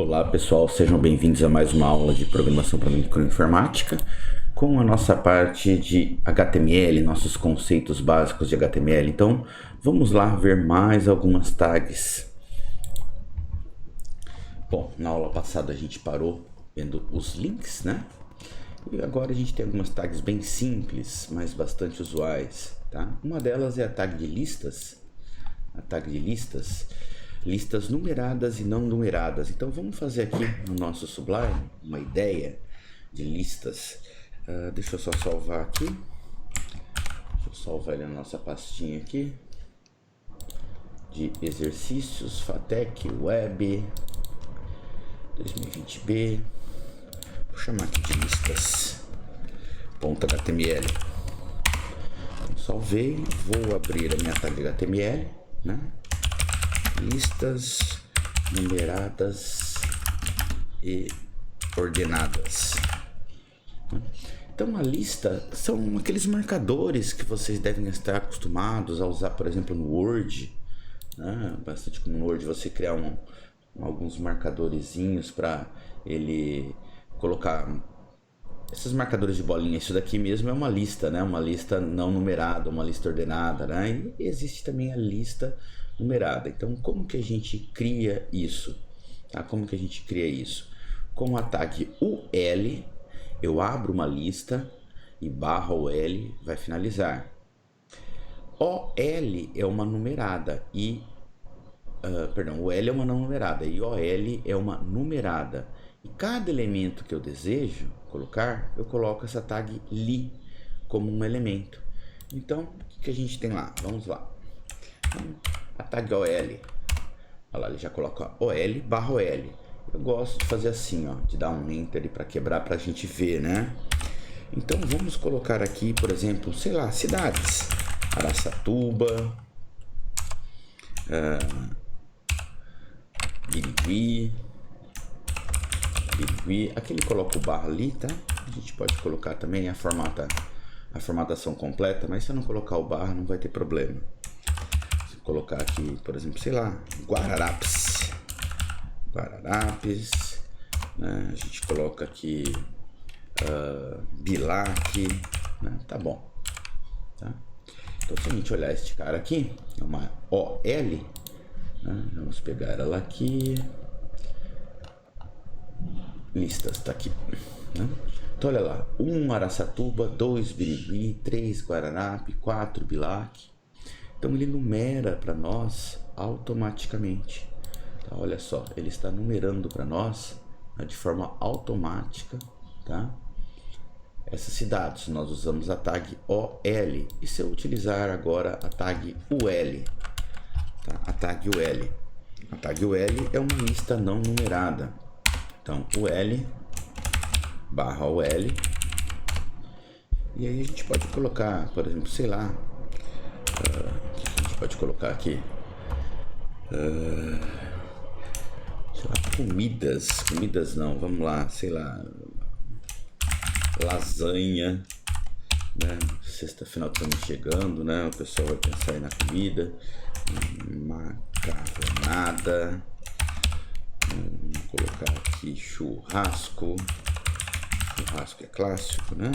Olá pessoal, sejam bem-vindos a mais uma aula de programação para microinformática com a nossa parte de HTML, nossos conceitos básicos de HTML. Então vamos lá ver mais algumas tags. Bom, na aula passada a gente parou vendo os links, né? E agora a gente tem algumas tags bem simples, mas bastante usuais, tá? Uma delas é a tag de listas, listas numeradas e não numeradas. Então vamos fazer aqui no nosso Sublime uma ideia de listas. Deixa eu só salvar aqui. Deixa eu salvar ele na nossa pastinha aqui de exercícios, FATEC, Web 2020B. Vou chamar aqui de listas.html. Então, salvei, vou abrir a minha tag HTML, né? Listas numeradas e ordenadas. Então a lista são aqueles marcadores que vocês devem estar acostumados a usar, por exemplo, no Word, né? Bastante comum no Word você criar alguns marcadorezinhos para ele colocar esses marcadores de bolinha. Isso daqui mesmo é uma lista, né? Uma lista não numerada, uma lista ordenada, né? E existe também a lista numerada. Então, como que a gente cria isso? Tá? Como que a gente cria isso? Com a tag UL, eu abro uma lista e barra UL vai finalizar. OL é uma numerada e UL é uma não numerada e OL é uma numerada. E cada elemento que eu desejo colocar, eu coloco essa tag li como um elemento. Então, o que a gente tem lá? Vamos lá. A tag OL, olha lá, ele já coloca OL barra OL. Eu gosto de fazer assim, ó, de dar um enter para quebrar para a gente ver, né? Então vamos colocar aqui, por exemplo, sei lá, cidades: Araçatuba, Birigui. Aqui ele coloca o barra ali, tá? A gente pode colocar também a formatação completa, mas se eu não colocar o barra não vai ter problema. Se eu colocar aqui, por exemplo, sei lá, Guararapes, né? A gente coloca aqui Bilac, né? Tá bom, tá? Então se a gente olhar este cara aqui, é uma OL, né? Vamos pegar ela aqui. Listas, tá aqui, né? Então olha lá, 1 Araçatuba, 2 Birigui, 3 Guararapes, 4 Bilac. Então ele numera para nós automaticamente, tá? Olha só, ele está numerando para nós, né, de forma automática, tá? Essas cidades. Nós usamos a tag OL. E se eu utilizar agora a tag UL, tá? A tag UL é uma lista não numerada. Então, UL barra UL. E aí a gente pode colocar, por exemplo, sei lá, o que a gente pode colocar aqui? Sei lá, comidas não, vamos lá, sei lá, lasanha, né? Sexta, final de semana chegando, né? O pessoal vai pensar aí na comida. Macarronada. Vamos colocar aqui churrasco. Churrasco é clássico, né?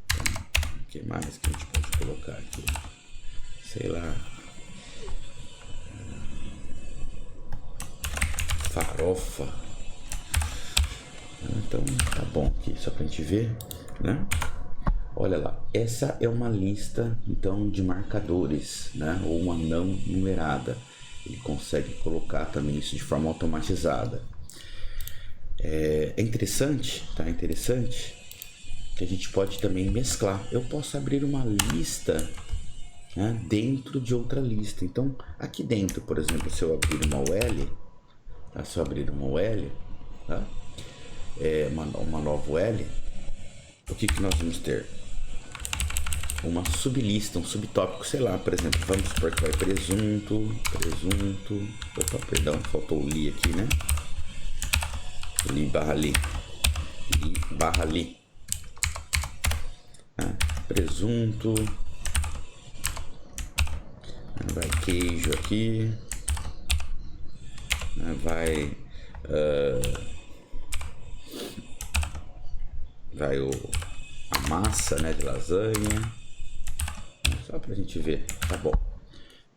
Então, o que mais que a gente pode colocar aqui? Sei lá. Farofa. Então tá bom aqui, só pra gente ver, né? Olha lá, essa é uma lista então de marcadores, né? Ou uma não numerada. Ele consegue colocar também isso de forma automatizada. É interessante, tá? Interessante que a gente pode também mesclar. Eu posso abrir uma lista, né, dentro de outra lista. Então, aqui dentro, por exemplo, se eu abrir uma UL, tá? Se eu abrir uma UL, tá? Uma nova UL, o que nós vamos ter? Uma sublista, um subtópico, sei lá, por exemplo, vamos supor que vai presunto, opa, perdão, faltou o li aqui, né? Li barra li, presunto, vai queijo aqui, vai Vai a massa, né, de lasanha. Só pra gente ver, tá bom.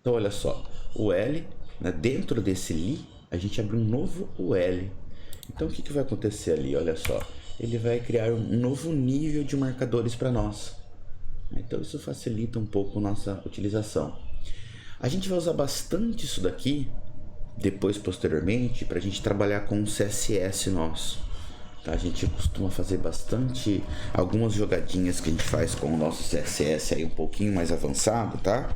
Então olha só, o L, né, dentro desse li, a gente abre um novo UL. Então o que vai acontecer ali? Olha só, ele vai criar um novo nível de marcadores para nós. Então isso facilita um pouco a nossa utilização. A gente vai usar bastante isso daqui, depois posteriormente, para a gente trabalhar com o CSS nosso. A gente costuma fazer bastante, algumas jogadinhas que a gente faz com o nosso CSS aí um pouquinho mais avançado, tá?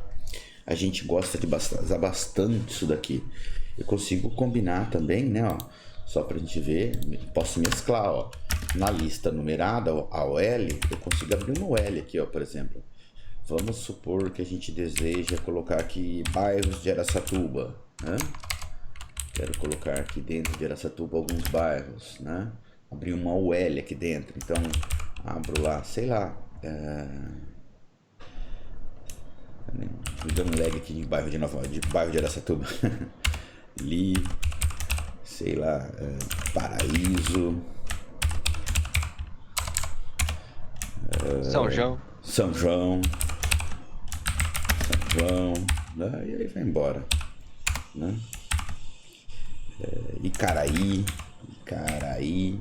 A gente gosta de usar bastante isso daqui. Eu consigo combinar também, né, ó, só pra gente ver, posso mesclar, ó, na lista numerada, a OL, eu consigo abrir uma OL aqui, ó, por exemplo. Vamos supor que a gente deseja colocar aqui bairros de Araçatuba, né? Quero colocar aqui dentro de Araçatuba alguns bairros, né? Abrir uma UL aqui dentro, então abro lá, sei lá, me dando um lag aqui de bairro de Araçatuba. Ali, sei lá, Paraíso, São João. São João, né? E aí vai embora, né? Icaraí,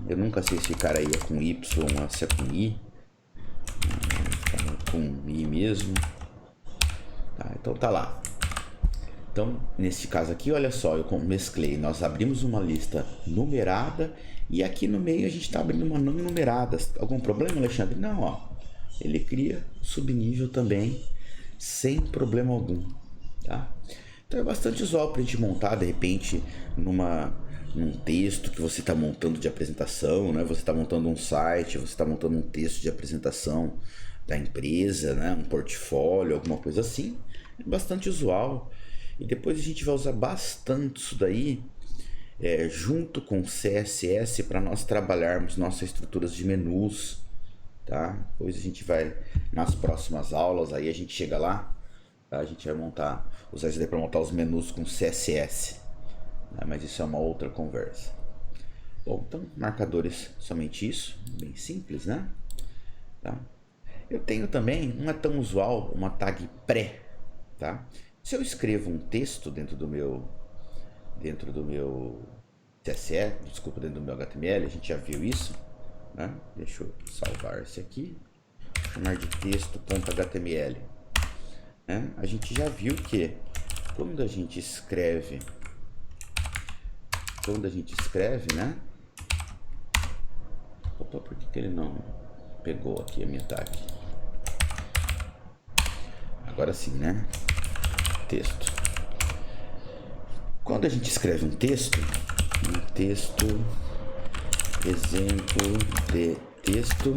eu nunca sei se Icaraí é com Y ou se é com I, com I mesmo, tá, então tá lá. Então, nesse caso aqui, olha só, eu mesclei, nós abrimos uma lista numerada e aqui no meio a gente está abrindo uma não numerada. Algum problema, Alexandre? Não, ó, ele cria subnível também, sem problema algum, tá? Então é bastante usual para a gente montar, de repente, num texto que você está montando de apresentação, né? Você está montando um site, você está montando um texto de apresentação da empresa, né? Um portfólio, alguma coisa assim. É bastante usual. E depois a gente vai usar bastante isso daí junto com CSS para nós trabalharmos nossas estruturas de menus, tá? Depois a gente vai, nas próximas aulas, aí a gente chega lá, tá? A gente vai usar isso daí para montar os menus com CSS, né? Mas isso é uma outra conversa. Bom, então marcadores, somente isso, bem simples, né? Tá? Eu tenho também, não é tão usual, uma tag pré, tá? Se eu escrevo um texto dentro do meu CSS, desculpa, dentro do meu HTML, a gente já viu isso, né? Deixa eu salvar esse aqui, chamar de texto.html, né? A gente já viu que quando a gente escreve, né? Opa, por que ele não pegou aqui a minha tag? Agora sim, né? Texto. Quando a gente escreve um texto, exemplo de texto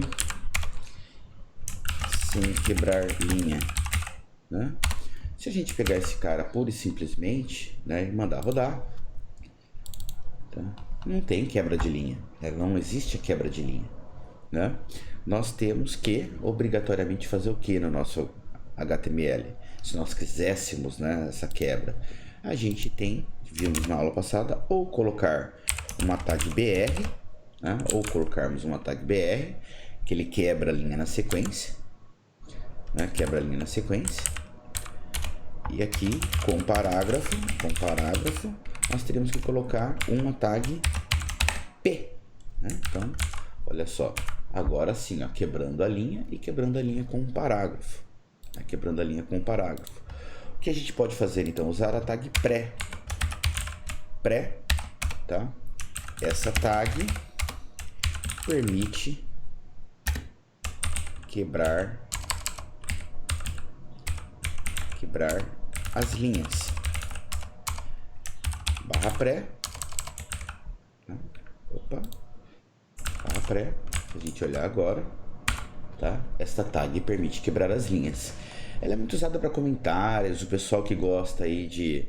sem quebrar linha, né? Se a gente pegar esse cara pura e simplesmente, né, e mandar rodar, tá? Não tem quebra de linha, né? Não existe a quebra de linha, né? Nós temos que obrigatoriamente fazer o que no nosso HTML? Se nós quiséssemos, né, essa quebra, a gente tem, vimos na aula passada, ou colocar uma tag BR, né, ou colocarmos uma tag BR, que ele quebra a linha na sequência, né, e aqui com parágrafo, nós teríamos que colocar uma tag P, né? Então, olha só, agora sim, ó, quebrando a linha e quebrando a linha com um parágrafo. Quebrando a linha com um parágrafo. O que a gente pode fazer então? Usar a tag pré, tá? Essa tag permite quebrar as linhas. Barra pré, né? Barra pré, se a gente olhar agora, tá? Esta tag permite quebrar as linhas. Ela é muito usada para comentários, o pessoal que gosta aí de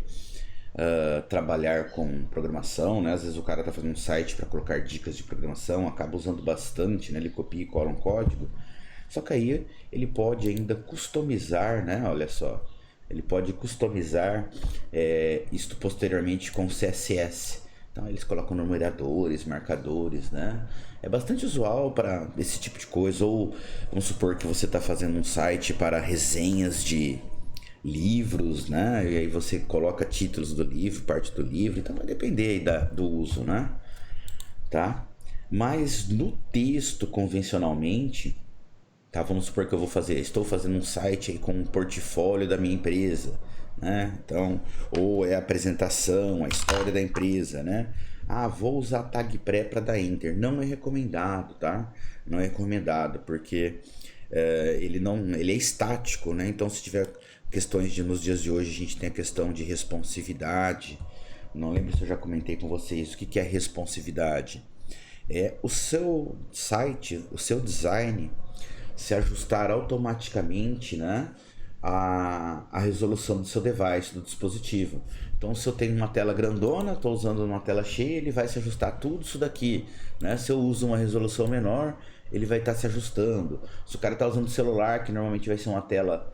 trabalhar com programação, né? Às vezes o cara tá fazendo um site para colocar dicas de programação, acaba usando bastante, né? Ele copia e cola um código. Só que aí ele pode ainda customizar, né? Olha só, ele pode customizar isto posteriormente com CSS, Então eles colocam numeradores, marcadores, né? É bastante usual para esse tipo de coisa. Ou vamos supor que você está fazendo um site para resenhas de livros, né? E aí você coloca títulos do livro, parte do livro. Então vai depender aí do uso, né? Tá? Mas no texto convencionalmente, tá? Vamos supor que estou fazendo um site aí com um portfólio da minha empresa, né? Então, ou é a apresentação, a história da empresa, né? Ah, vou usar tag pré para dar enter. Não é recomendado, tá? Não é recomendado porque ele é estático, né? Então, se tiver questões nos dias de hoje, a gente tem a questão de responsividade. Não lembro se eu já comentei com vocês o que é responsividade. É o seu site, o seu design se ajustar automaticamente, né, a resolução do seu device, do dispositivo. Então, se eu tenho uma tela grandona, estou usando uma tela cheia, ele vai se ajustar tudo isso daqui, né? Se eu uso uma resolução menor, ele vai estar se ajustando. Se o cara está usando celular, que normalmente vai ser uma tela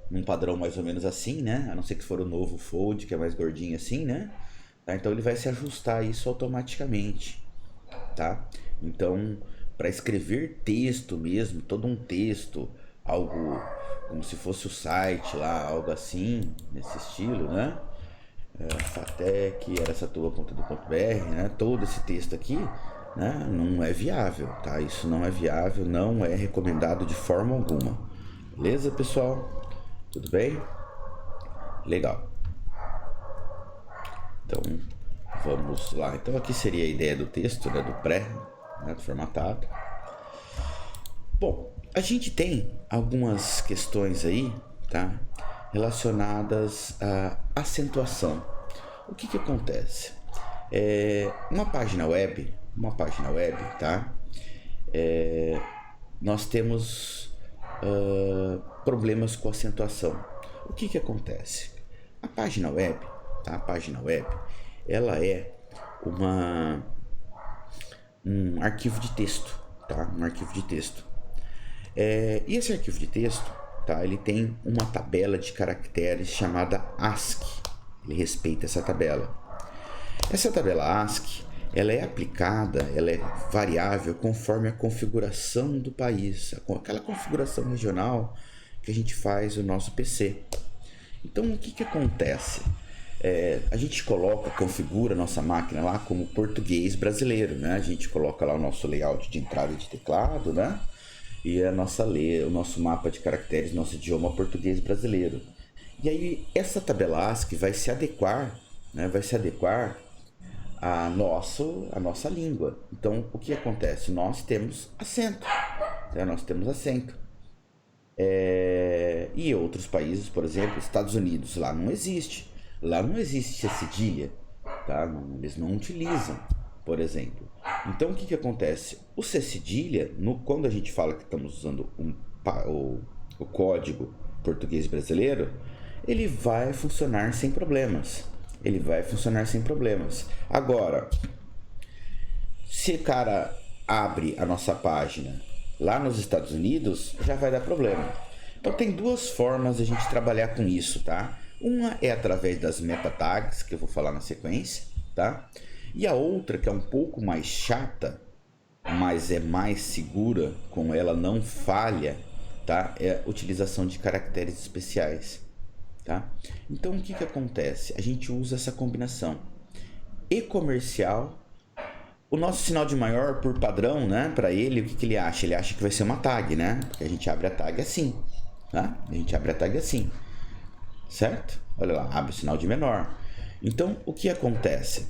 num padrão mais ou menos assim, né? A não ser que for o novo Fold, que é mais gordinho assim, né? Tá? Então ele vai se ajustar isso automaticamente, tá? Então, para escrever texto mesmo, todo um texto, algo como se fosse o site lá, algo assim, nesse estilo, né? Fatec, araçatuba.edu.br, né? Todo esse texto aqui, né? Não é viável, tá? Isso não é viável, não é recomendado de forma alguma. Beleza, pessoal? Tudo bem? Legal. Então, vamos lá. Então, aqui seria a ideia do texto, né? Do pré, né? Do formatado. Bom, a gente tem algumas questões aí, tá? Relacionadas à acentuação. O que acontece? Uma página web, tá? Nós temos problemas com acentuação. O que acontece? A página web, tá? A página web, ela é um arquivo de texto, tá? Um arquivo de texto. E esse arquivo de texto, tá? Ele tem uma tabela de caracteres chamada ASCII. Ele respeita essa tabela. Essa tabela ASCII, ela é aplicada, ela é variável conforme a configuração do país, aquela configuração regional que a gente faz no nosso PC. Então, o que acontece? A gente configura a nossa máquina lá como português brasileiro, né? A gente coloca lá o nosso layout de entrada de teclado, né? E o nosso mapa de caracteres, nosso idioma português brasileiro. E aí essa tabela ASCII vai se adequar, né? Vai se adequar à nossa língua. Então, o que acontece? Nós temos acento, né? Nós temos acento. E outros países, por exemplo, Estados Unidos, lá não existe. Lá não existe a cedilha, tá? Eles não utilizam, por exemplo. Então, o que acontece? O C cedilha, quando a gente fala que estamos usando o código português brasileiro, ele vai funcionar sem problemas. Agora, se o cara abre a nossa página lá nos Estados Unidos, já vai dar problema. Então, tem duas formas de a gente trabalhar com isso, tá? Uma é através das meta tags, que eu vou falar na sequência, tá? E a outra, que é um pouco mais chata, mas é mais segura, com ela não falha, tá? É a utilização de caracteres especiais, tá? Então, o que acontece? A gente usa essa combinação e-comercial. O nosso sinal de maior, por padrão, né? Para ele, o que ele acha? Ele acha que vai ser uma tag, né? Porque a gente abre a tag assim, tá? A gente abre a tag assim, certo? Olha lá, abre o sinal de menor. Então, o que acontece?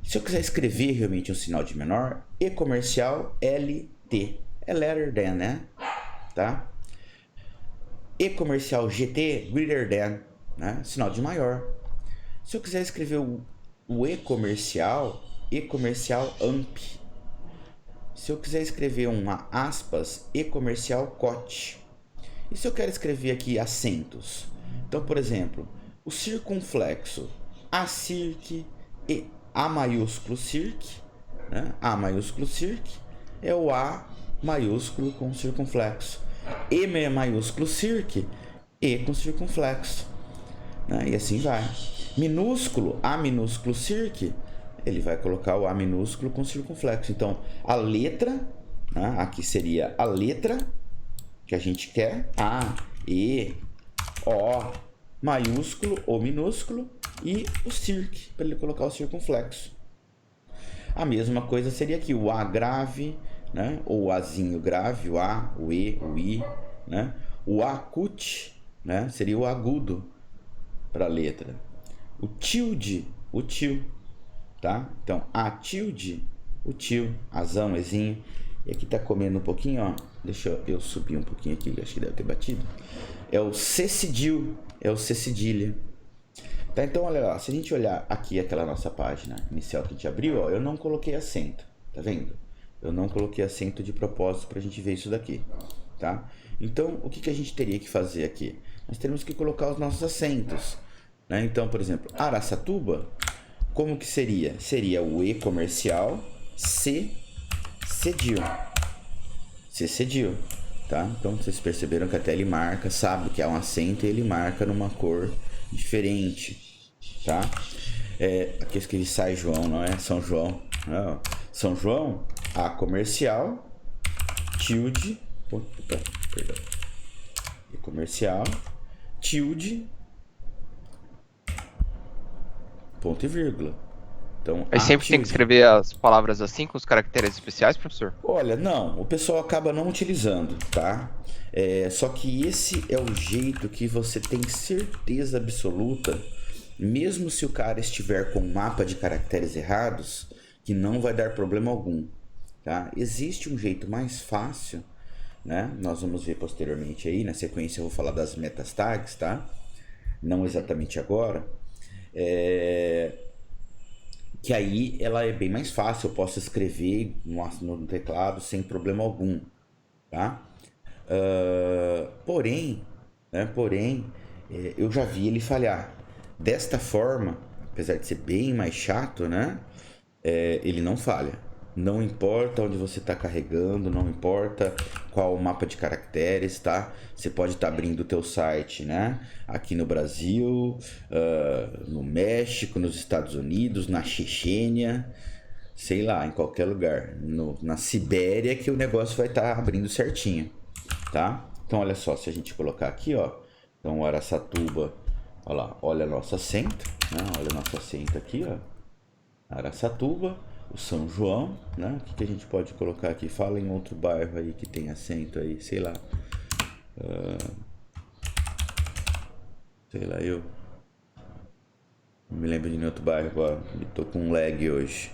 Se eu quiser escrever realmente um sinal de menor, e-comercial LT, é letter than, né? Tá? E-comercial GT, greater than, né? Sinal de maior. Se eu quiser escrever o e-comercial AMP. Se eu quiser escrever uma aspas, e-comercial COT. E se eu quero escrever aqui acentos? Então, por exemplo, o circunflexo acirc e A maiúsculo circ, né? A maiúsculo circ é o A maiúsculo com circunflexo. E maiúsculo circ, E com circunflexo, né? E assim vai. Minúsculo, A minúsculo circ, ele vai colocar o A minúsculo com circunflexo. Então, a letra, né, aqui seria a letra que a gente quer, A, E, O, maiúsculo ou minúsculo, e o circ, para ele colocar o circunflexo. A mesma coisa seria aqui, o A grave, né, ou o Azinho grave, o A, o E, o I, né? O acut, né, seria o agudo para a letra. O tilde, o tio, tá? Então, a tilde, o tio, azão, ezinho. E aqui tá comendo um pouquinho, ó. Deixa eu subir um pouquinho aqui, acho que deve ter batido. É o C cedil, é o C cedilha. Tá, então olha lá, se a gente olhar aqui aquela nossa página inicial que a gente abriu, ó, eu não coloquei acento, tá vendo? Eu não coloquei acento de propósito pra gente ver isso daqui, tá? Então, o que que a gente teria que fazer aqui? Nós temos que colocar os nossos acentos, né? Então, por exemplo, Araçatuba, como que seria? Seria o E comercial, C cedil. C cedil, tá? Então, vocês perceberam que até ele marca, sabe que é um acento e ele marca numa cor diferente, tá? Aqui eu escrevi Sai João, não é São João. Não. São João, A comercial, tilde, perdão, E comercial, tilde, ponto e vírgula. Então, Mas sempre tem que escrever as palavras assim, com os caracteres especiais, professor? Olha, não, o pessoal acaba não utilizando, tá? Só que esse é o jeito que você tem certeza absoluta, mesmo se o cara estiver com um mapa de caracteres errados, que não vai dar problema algum, tá? Existe um jeito mais fácil, né? Nós vamos ver posteriormente aí, na sequência eu vou falar das metastags, tá? Não exatamente agora. Que aí ela é bem mais fácil, eu posso escrever no teclado sem problema algum, tá? Porém, eu já vi ele falhar. Desta forma, apesar de ser bem mais chato, né? Ele não falha. Não importa onde você está carregando, não importa qual o mapa de caracteres, tá? Você pode estar abrindo o teu site, né? Aqui no Brasil, no México, nos Estados Unidos, na Chechênia, sei lá, em qualquer lugar. Na Sibéria que o negócio vai estar abrindo certinho, tá? Então olha só, se a gente colocar aqui, ó. Então Araçatuba, olha lá, olha nosso acento, né? Olha nosso acento aqui, ó. Araçatuba, o São João, né? O que a gente pode colocar aqui? Fala em outro bairro aí que tem acento aí, sei lá. Sei lá, eu não me lembro de nenhum outro bairro agora. Tô com um lag hoje.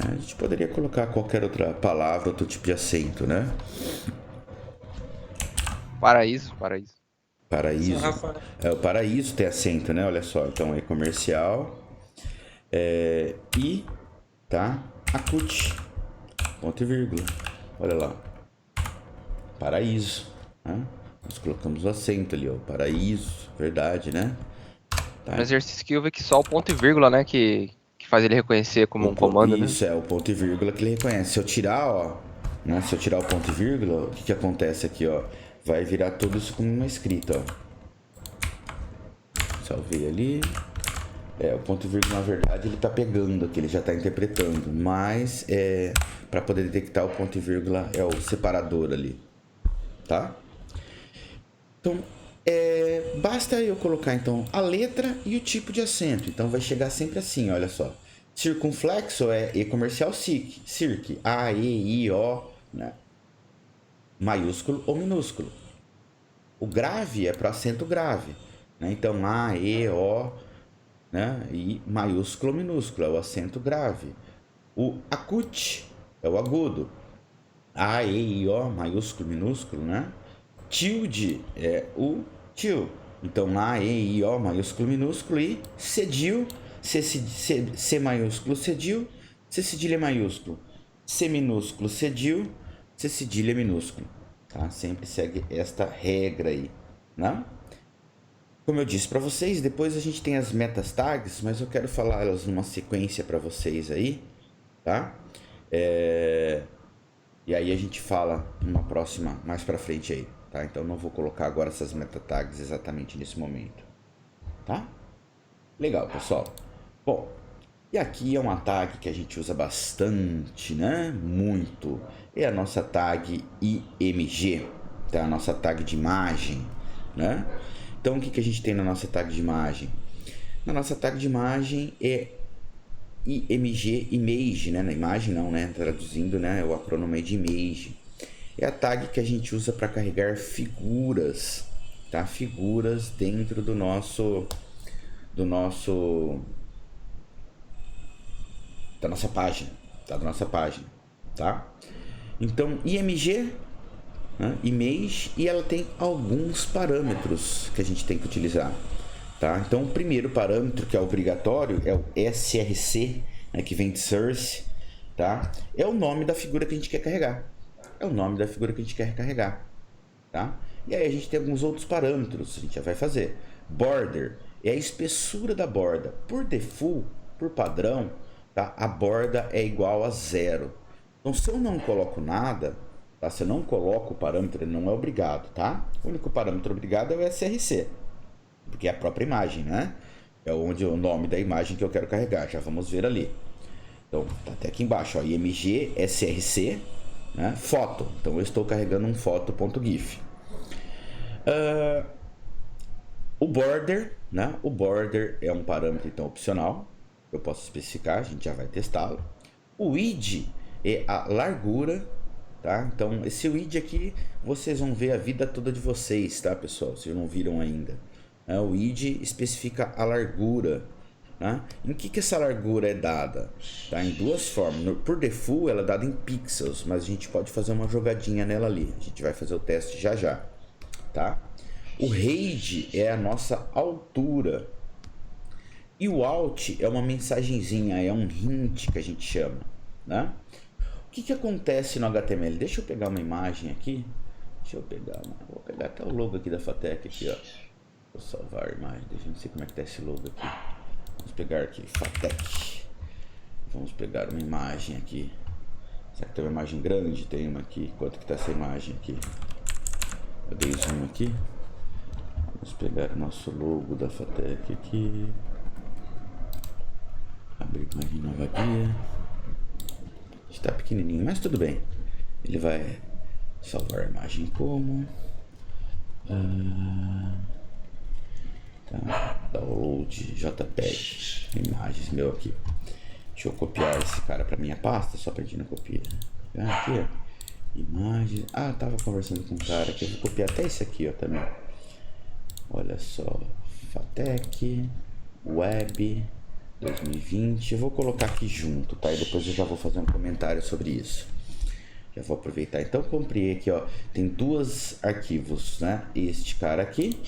A gente poderia colocar qualquer outra palavra, outro tipo de acento, né? Paraíso. Paraíso. O paraíso tem acento, né? Olha só. Então é comercial. I, tá? Acut, ponto e vírgula. Olha lá. Paraíso, né? Nós colocamos o acento ali, ó. Paraíso, verdade, né? Tá. No exercício que eu vi que só o ponto e vírgula, né? Que faz ele reconhecer como um comando, né? Isso, é o ponto e vírgula que ele reconhece. Se eu tirar, ó, né? Se eu tirar o ponto e vírgula, o que acontece aqui, ó? Vai virar tudo isso como uma escrita, ó. Salvei ali. O ponto e vírgula, na verdade, ele tá pegando aqui, ele já tá interpretando. Mas, para poder detectar o ponto e vírgula, é o separador ali, tá? Então, basta eu colocar, então, a letra e o tipo de acento. Então, vai chegar sempre assim, olha só. Circunflexo é E comercial circ. A, E, I, O, né? Maiúsculo ou minúsculo. O grave é para acento grave, né? Então, A, E, O, né? E maiúsculo ou minúsculo é o acento grave. O acut é o agudo. A, E, I, O, maiúsculo, minúsculo, né? Tilde é o tio. Então, A, E, I, O, maiúsculo, minúsculo. E cedil, C maiúsculo, cedil. C cedilha maiúsculo. C minúsculo, cedil. C cedilha minúsculo. Tá? Sempre segue esta regra aí, né? Como eu disse para vocês, depois a gente tem as metastags, mas eu quero falar elas numa sequência para vocês aí, tá? E aí a gente fala numa próxima, mais para frente aí, tá? Então não vou colocar agora essas meta-tags exatamente nesse momento, tá? Legal, pessoal. Bom, E aqui é uma tag que a gente usa bastante, né? Muito. É a nossa tag IMG, tá? A nossa tag de imagem, né? Então o que a gente tem na nossa tag de imagem? Na nossa tag de imagem é IMG image, né? Na imagem não, né? Traduzindo, né? O acrônimo é de image. É a tag que a gente usa para carregar figuras, tá? Figuras dentro da nossa página, tá? Da nossa página, tá? Então, IMG, né? Image, e ela tem alguns parâmetros que a gente tem que utilizar, tá? Então, o primeiro parâmetro que é obrigatório é o SRC, né? Que vem de source, tá? É o nome da figura que a gente quer carregar. É o nome da figura que a gente quer carregar, tá? E aí a gente tem alguns outros parâmetros, a gente já vai fazer. Border é a espessura da borda. Por default, por padrão, tá? A borda é igual a 0. Então, se eu não coloco nada, tá? Se eu não coloco o parâmetro, ele não é obrigado, tá? O único parâmetro obrigado é o SRC, porque é a própria imagem, né? É onde o nome da imagem que eu quero carregar, já vamos ver ali. Então, tá até aqui embaixo, ó, IMG, SRC, né? Foto. Então, eu estou carregando um foto.gif. O border, né? O border é um parâmetro então opcional. Eu posso especificar, a gente já vai testá-lo. O width é a largura, tá? Então, esse width aqui, vocês vão ver a vida toda de vocês, tá, pessoal? Vocês não viram ainda. O width especifica a largura. Tá? Em que essa largura é dada? Tá? Em duas formas. Por default, ela é dada em pixels, mas a gente pode fazer uma jogadinha nela ali. A gente vai fazer o teste já já. Tá? O RAID é a nossa altura. E o alt é uma mensagenzinha, é um hint que a gente chama. Né? O que acontece no HTML? Deixa eu pegar uma imagem aqui. Vou pegar até o logo aqui da Fatec aqui, ó. Vou salvar a imagem. Deixa eu ver como é que tá esse logo aqui. Vamos pegar aqui, Fatec. Vamos pegar uma imagem aqui. Será que tem uma imagem grande? Tem uma aqui. Quanto que tá essa imagem aqui? Eu dei zoom aqui. Vamos pegar o nosso logo da Fatec aqui. Abrir imagem nova guia. Está pequenininho, mas tudo bem. Ele vai salvar a imagem como... Tá. Download JPEG. Imagens meu aqui. Deixa eu copiar esse cara para minha pasta, só pra gente não copiar. Aqui, ó. Imagens. Ah, tava conversando com um cara aqui. Eu vou copiar até esse aqui, ó, também. Olha só. Fatec. Web 2020. Eu vou colocar aqui junto, tá? E depois eu já vou fazer um comentário sobre isso. Já vou aproveitar. Então, comprei aqui, ó. Tem dois arquivos, né? Este cara aqui.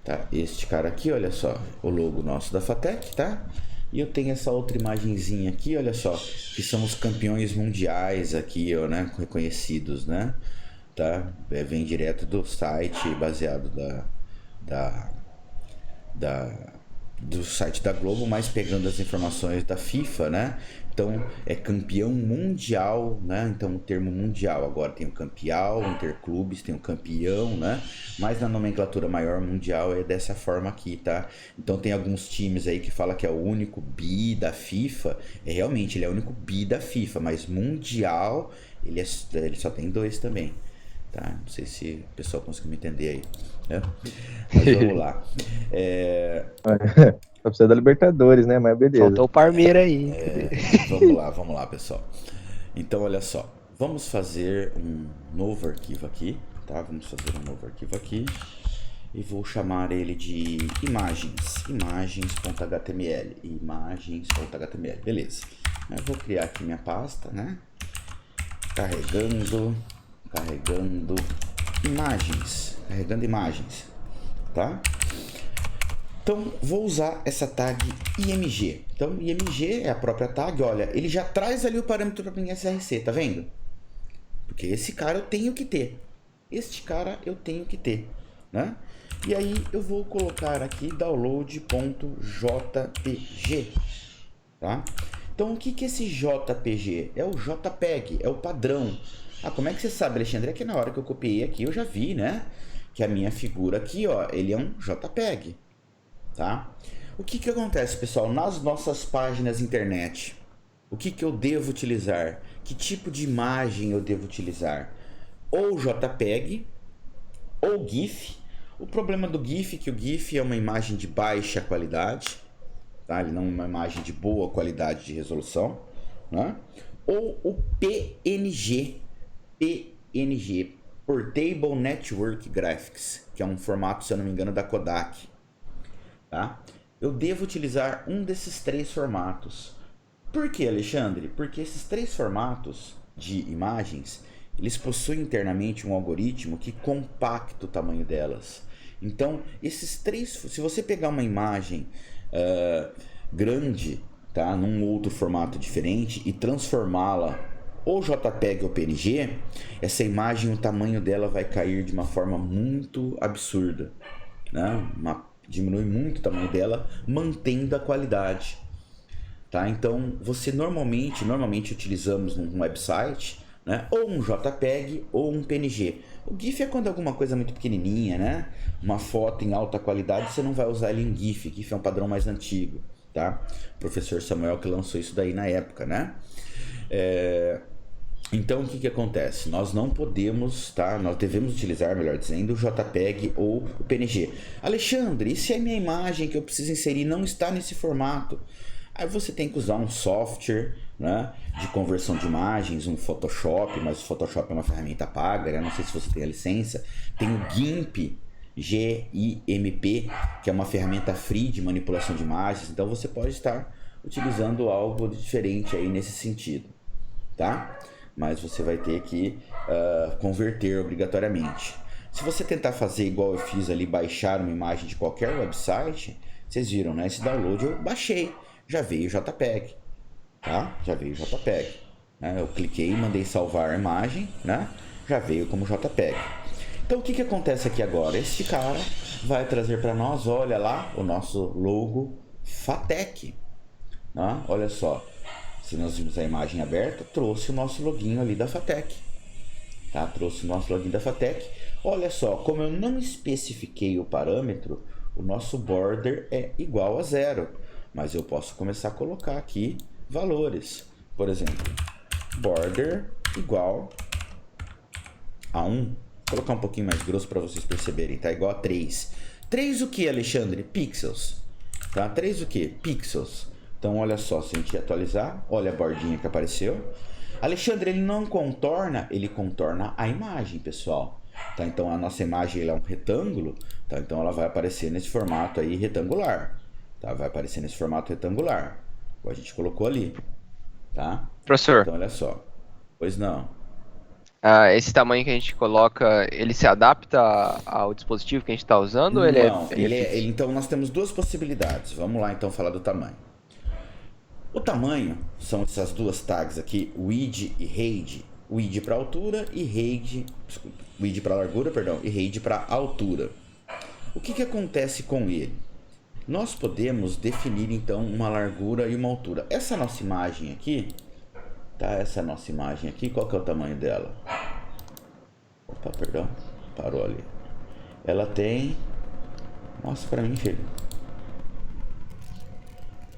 Tá? Este cara aqui, olha só. O logo nosso da Fatec, tá? E eu tenho essa outra imagenzinha aqui, olha só. Que são os campeões mundiais aqui, ó, né? Reconhecidos, né? Tá? Vem direto do site, baseado do site da Globo, mas pegando as informações da FIFA, né? Então, é campeão mundial, né? Então, o termo mundial. Agora tem o campeão, interclubes, tem o campeão, né? Mas na nomenclatura maior mundial é dessa forma aqui, tá? Então, tem alguns times aí que fala que é o único bi da FIFA. Realmente, ele é o único bi da FIFA, mas mundial, ele só tem dois também. Tá? Não sei se o pessoal conseguiu me entender aí, né? Mas vamos lá. Só precisa da Libertadores, né? Mas beleza. Faltou o Parmeira aí. Vamos lá, pessoal. Então, olha só. Vamos fazer um novo arquivo aqui, tá? Vamos fazer um novo arquivo aqui. E vou chamar ele de imagens.html. Imagens.html, beleza. Eu vou criar aqui minha pasta, né? Carregando imagens, tá? Então, vou usar essa tag IMG. Então, IMG é a própria tag, olha, ele já traz ali o parâmetro para minha SRC, tá vendo? Porque esse cara eu tenho que ter. Este cara eu tenho que ter, né? E aí, eu vou colocar aqui download.jpg, tá? Então, o que é esse JPG? É o JPEG, é o padrão. Ah, como é que você sabe, Alexandre? É que na hora que eu copiei aqui, eu já vi, né? Que a minha figura aqui, ó, ele é um JPEG, tá? O que que acontece, pessoal? Nas nossas páginas internet, o que que eu devo utilizar? Que tipo de imagem eu devo utilizar? Ou JPEG, ou GIF. O problema do GIF é que o GIF é uma imagem de baixa qualidade, tá? Ele não é uma imagem de boa qualidade de resolução, né? Ou o PNG, Portable Network Graphics, que é um formato, se eu não me engano, da Kodak, tá? Eu devo utilizar um desses três formatos. Por que, Alexandre? Porque esses três formatos de imagens, eles possuem internamente um algoritmo que compacta o tamanho delas. Então, esses três, se você pegar uma imagem grande, tá, num outro formato diferente e transformá-la ou JPEG ou PNG, essa imagem, o tamanho dela vai cair de uma forma muito absurda, né? Diminui muito o tamanho dela, mantendo a qualidade, tá? Então, você normalmente utilizamos num website, né, ou um JPEG ou um PNG. O GIF é quando é alguma coisa muito pequenininha, né? Uma foto em alta qualidade, você não vai usar ele em GIF. GIF é um padrão mais antigo, tá? O professor Samuel que lançou isso daí na época, né? Então, o que que acontece? Nós não podemos, tá? Nós devemos utilizar, melhor dizendo, o JPEG ou o PNG. Alexandre, e se a minha imagem que eu preciso inserir não está nesse formato? Aí você tem que usar um software, né, de conversão de imagens, um Photoshop, mas o Photoshop é uma ferramenta paga, né? Não sei se você tem a licença. Tem o GIMP, GIMP, que é uma ferramenta free de manipulação de imagens. Então você pode estar utilizando algo diferente aí nesse sentido, tá? Mas você vai ter que converter obrigatoriamente. Se você tentar fazer igual eu fiz ali, baixar uma imagem de qualquer website, vocês viram, né? Esse download eu baixei, já veio JPEG, tá? Já veio JPEG, né? Eu cliquei e mandei salvar a imagem, né? Já veio como JPEG. Então o que que acontece aqui agora? Este cara vai trazer para nós, olha lá, o nosso logo FATEC, né? Olha só. Se nós vimos a imagem aberta, trouxe o nosso login ali da FATEC, tá? Trouxe o nosso login da FATEC. Olha só, como eu não especifiquei o parâmetro, o nosso border é igual a 0. Mas eu posso começar a colocar aqui valores. Por exemplo, border igual a 1. Vou colocar um pouquinho mais grosso para vocês perceberem, tá? Igual a 3. 3 o que, Alexandre? Pixels, tá? 3 o que? Pixels. Então, olha só, se a gente atualizar, olha a bordinha que apareceu. Alexandre, ele não contorna, ele contorna a imagem, pessoal. Tá? Então, a nossa imagem ela é um retângulo, tá? Então ela vai aparecer nesse formato aí retangular. Tá? Vai aparecer nesse formato retangular, como a gente colocou ali, tá? Professor, Então, olha só. Pois não. esse tamanho que a gente coloca, ele se adapta ao dispositivo que a gente está usando? Ou ele Não, fixo? então nós temos duas possibilidades. Vamos lá, então, falar do tamanho. O tamanho são essas duas tags aqui, width e height. Width para altura e height, width para largura, perdão, e height para altura. O que que acontece com ele? Nós podemos definir então uma largura e uma altura. Essa nossa imagem aqui, tá? Essa nossa imagem aqui, qual que é o tamanho dela? Opa, perdão, parou ali. Ela tem, mostra para mim, filho.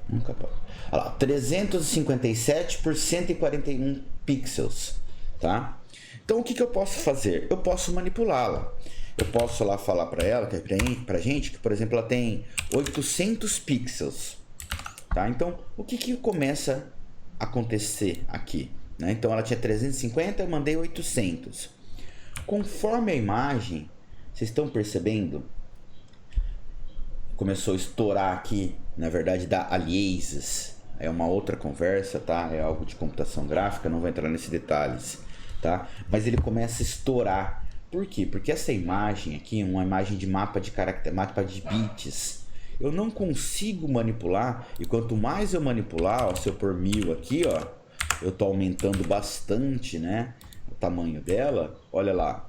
Nunca parou. Olha lá, 357 por 141 pixels, tá? Então o que que eu posso fazer? Eu posso manipulá-la. Eu posso lá falar para ela, pra gente, que por exemplo ela tem 800 pixels, tá? Então o que que começa a acontecer aqui, né? Então ela tinha 350, eu mandei 800. Conforme a imagem, vocês estão percebendo? Começou a estourar aqui, na verdade, da aliases. É uma outra conversa, tá? É algo de computação gráfica, não vou entrar nesses detalhes, tá? Mas ele começa a estourar. Por quê? Porque essa imagem aqui é uma imagem de mapa de caractere, mapa de bits. Eu não consigo manipular, e quanto mais eu manipular, ó, se eu pôr 1000 aqui, ó, eu tô aumentando bastante, né, o tamanho dela. Olha lá,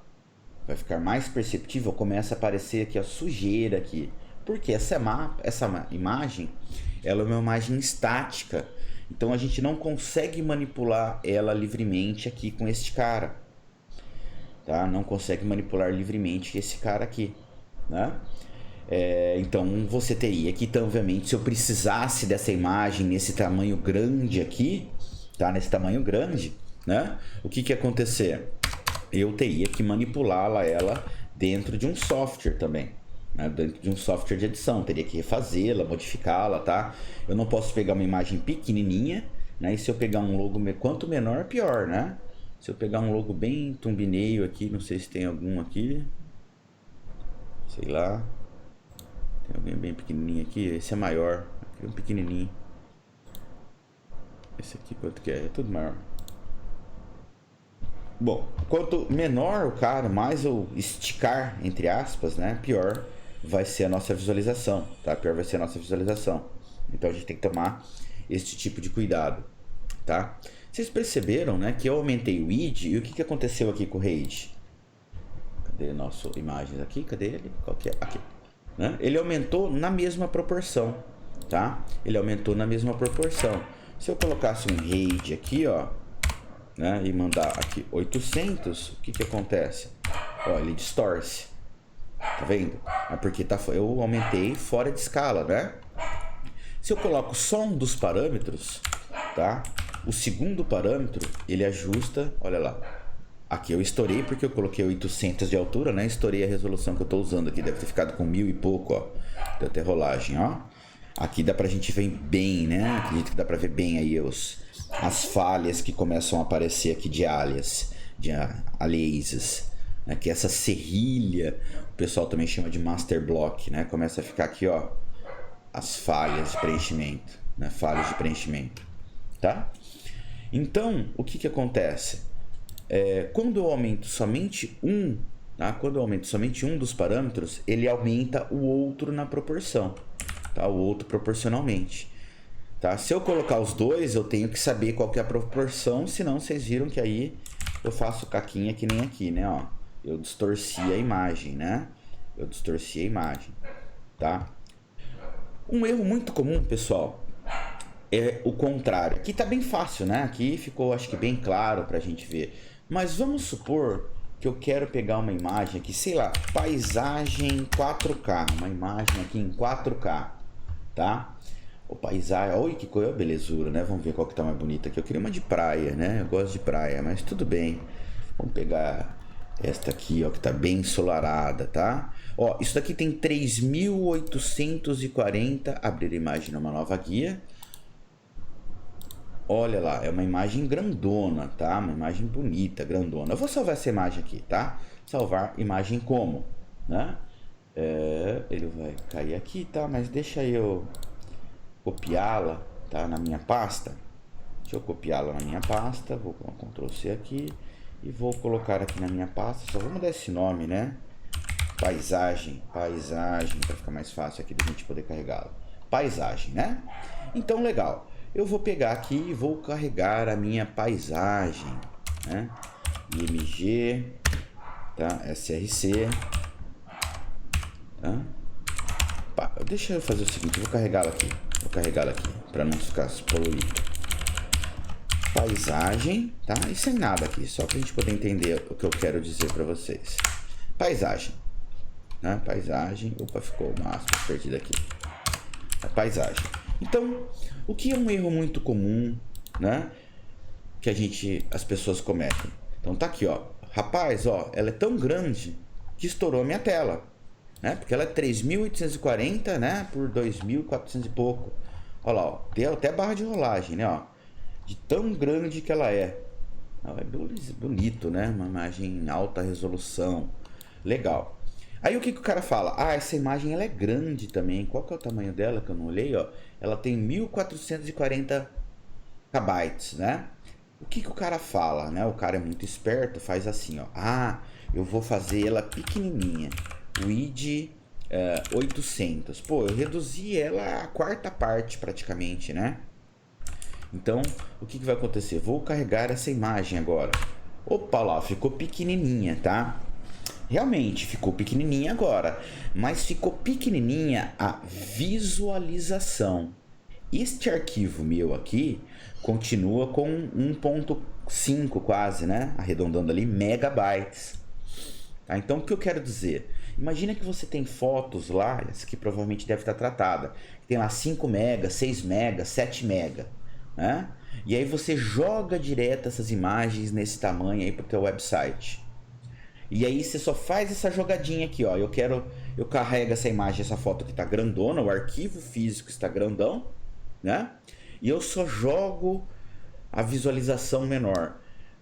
vai ficar mais perceptível, começa a aparecer aqui a sujeira aqui. Porque essa imagem, ela é uma imagem estática. Então a gente não consegue manipular ela livremente aqui com este cara, tá? Não consegue manipular livremente esse cara aqui, né? Então você teria que, então, obviamente, se eu precisasse dessa imagem nesse tamanho grande aqui, tá? Nesse tamanho grande, né? O que ia acontecer? Eu teria que manipulá-la dentro de um software também, né? Dentro de um software de edição, teria que refazê-la, modificá-la, tá? Eu não posso pegar uma imagem pequenininha, né? E se eu pegar um logo, quanto menor, pior, né? Se eu pegar um logo bem thumbnail aqui, não sei se tem algum aqui, sei lá, tem alguém bem pequenininho aqui, esse é maior, aqui é um pequenininho. Esse aqui quanto que é? É tudo maior. Bom, quanto menor o cara, mais eu esticar, entre aspas, né, pior vai ser a nossa visualização, tá? Pior vai ser a nossa visualização. Então a gente tem que tomar este tipo de cuidado, tá? Vocês perceberam, né, que eu aumentei o id e o que aconteceu aqui com o RAID? Cadê nosso imagens aqui? Cadê ele? Qual que é? Aqui. Né? Ele aumentou na mesma proporção, tá? Ele aumentou na mesma proporção. Se eu colocasse um RAID aqui, ó, né, e mandar aqui 800, o que acontece? Ó, ele distorce. Tá vendo? É porque eu aumentei fora de escala, né? Se eu coloco só um dos parâmetros, tá? O segundo parâmetro, ele ajusta, olha lá. Aqui eu estourei porque eu coloquei 800 de altura, né? Estourei a resolução que eu tô usando aqui, deve ter ficado com 1000 e pouco, ó. Deu até rolagem, ó. Aqui dá pra gente ver bem, né? Acredito que dá pra ver bem aí as falhas que começam a aparecer aqui de alias, de aliases, né? Que essa serrilha, o pessoal também chama de master block, né? Começa a ficar aqui, ó, as falhas de preenchimento, né? Falhas de preenchimento, tá? Então, o que acontece? Quando eu aumento somente um, tá? Quando eu aumento somente um dos parâmetros, ele aumenta o outro na proporção, tá? O outro proporcionalmente, tá? Se eu colocar os dois, eu tenho que saber qual que é a proporção, senão vocês viram que aí eu faço caquinha que nem aqui, né? Ó, eu distorci a imagem, né? Eu distorci a imagem, tá? Um erro muito comum, pessoal, é o contrário. Aqui tá bem fácil, né? Aqui ficou, acho que bem claro pra gente ver. Mas vamos supor que eu quero pegar uma imagem aqui, sei lá, paisagem 4K, uma imagem aqui em 4K, tá? O paisagem, olha que coisa, belezura, né? Vamos ver qual que tá mais bonita aqui. Eu queria uma de praia, né? Eu gosto de praia, mas tudo bem. Vamos pegar esta aqui, ó, que tá bem ensolarada, tá? Ó, isso daqui tem 3840, abrir a imagem numa nova guia. Olha lá, é uma imagem grandona, tá? Uma imagem bonita, grandona. Eu vou salvar essa imagem aqui, tá? Salvar imagem como, né? Ele vai cair aqui, tá? Mas deixa eu copiá-la, tá? Na minha pasta. Deixa eu copiá-la na minha pasta. Vou com Ctrl C aqui e vou colocar aqui na minha pasta. Só vou mudar esse nome, né? Paisagem, para ficar mais fácil aqui da gente poder carregá-la. Paisagem, né? Então, legal. Eu vou pegar aqui e vou carregar a minha paisagem, né? IMG, tá? SRC, tá? Deixa eu fazer o seguinte, eu vou carregá-la aqui. Para não ficar poluído. Paisagem, tá? E sem nada aqui, só pra gente poder entender o que eu quero dizer para vocês. Paisagem, né? Paisagem, opa, ficou uma aspas perdida aqui. A paisagem. Então, o que é um erro muito comum, né? Que as pessoas cometem. Então tá aqui, ó. Rapaz, ó, ela é tão grande que estourou a minha tela, né? Porque ela é 3840, né? Por 2400 e pouco. Olha lá, ó. Deu até barra de rolagem, né? Ó. De tão grande que ela é. É bonito, né? Uma imagem em alta resolução. Legal. Aí o que o cara fala? Ah, essa imagem ela é grande também. Qual que é o tamanho dela que eu não olhei, ó? Ela tem 1440 KB, né? O que o cara fala, né? O cara é muito esperto, faz assim, ó. Ah, eu vou fazer ela pequenininha. Width 800. Pô, eu reduzi ela a quarta parte praticamente, né? Então, o que vai acontecer? Vou carregar essa imagem agora. Opa, lá, ficou pequenininha, tá? Realmente ficou pequenininha agora, mas ficou pequenininha a visualização. Este arquivo meu aqui continua com 1.5 quase, né? Arredondando ali, megabytes. Tá? Então o que eu quero dizer? Imagina que você tem fotos lá, essa aqui provavelmente deve estar tratada, tem lá 5 MB, 6 MB, 7 MB, né? E aí você joga direto essas imagens nesse tamanho aí para o teu website. E aí você só faz essa jogadinha aqui, ó. Eu carrego essa imagem, essa foto que tá grandona, o arquivo físico está grandão, né? E eu só jogo a visualização menor.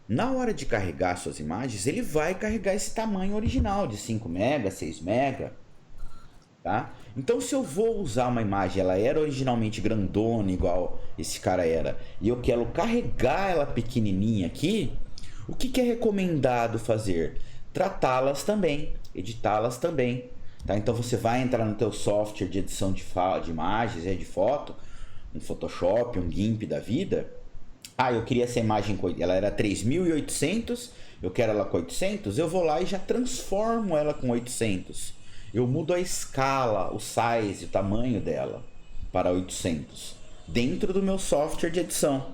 Na hora de carregar suas imagens, ele vai carregar esse tamanho original de 5 MB, 6 MB, tá? Então, se eu vou usar uma imagem, ela era originalmente grandona, igual esse cara era, e eu quero carregar ela pequenininha aqui, o que é recomendado fazer? Tratá-las também, editá-las também, tá? Então, você vai entrar no teu software de edição de imagens, de foto, um Photoshop, um GIMP da vida. Ah, eu queria essa imagem, ela era 3.800, eu quero ela com 800, eu vou lá e já transformo ela com 800. Eu mudo a escala, o size, o tamanho dela para 800, dentro do meu software de edição,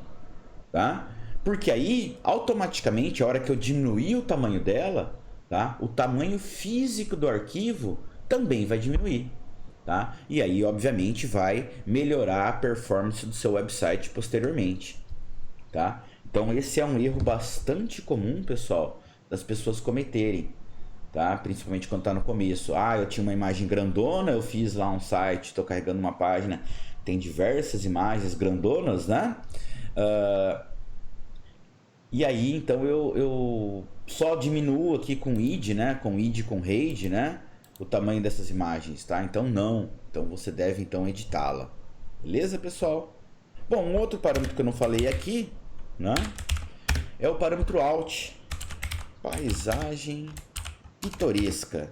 tá? Porque aí, automaticamente, a hora que eu diminuir o tamanho dela, tá? O tamanho físico do arquivo também vai diminuir, tá? E aí, obviamente, vai melhorar a performance do seu website posteriormente. Tá? Então esse é um erro bastante comum, pessoal, das pessoas cometerem, tá? Principalmente quando está no começo. Ah, eu tinha uma imagem grandona, eu fiz lá um site, estou carregando uma página, tem diversas imagens grandonas, né? E aí então eu só diminuo aqui com id, né? Com id, com RAID, né? O tamanho dessas imagens, tá? Então não. Então você deve então editá-la. Beleza, pessoal? Bom, um outro parâmetro que eu não falei aqui, né, é o parâmetro Alt. Paisagem pitoresca.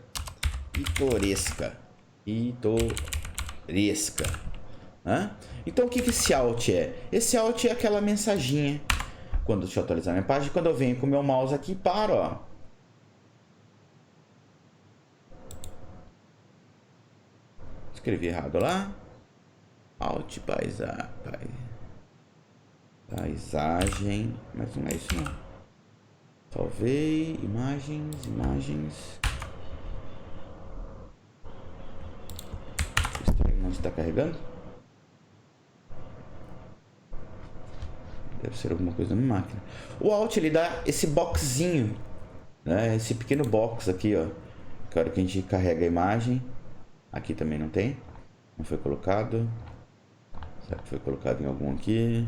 Né? Então o que esse Alt é? Esse Alt é aquela mensaginha. Deixa eu atualizar minha página. Quando eu venho com o meu mouse aqui, paro, ó. Escrevi errado lá. Alt paisagem, mas não é isso não. Salvei, imagens. Não está carregando? Deve ser alguma coisa na máquina. O Alt ele dá esse boxzinho, né? Esse pequeno box aqui, ó. Que a hora que a gente carrega a imagem, aqui também não tem. Não foi colocado. Será que foi colocado em algum aqui?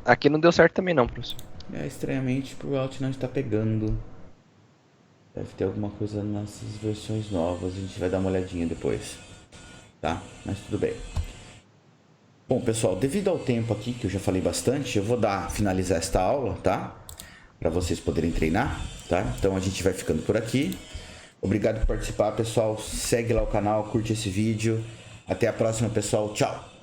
Aqui não deu certo também não, professor. Estranhamente o Alt não está pegando. Deve ter alguma coisa nessas versões novas. A gente vai dar uma olhadinha depois, tá? Mas tudo bem. Bom, pessoal, devido ao tempo aqui, que eu já falei bastante, eu vou finalizar esta aula, tá? Para vocês poderem treinar, tá? Então a gente vai ficando por aqui. Obrigado por participar, pessoal. Segue lá o canal, curte esse vídeo. Até a próxima, pessoal. Tchau!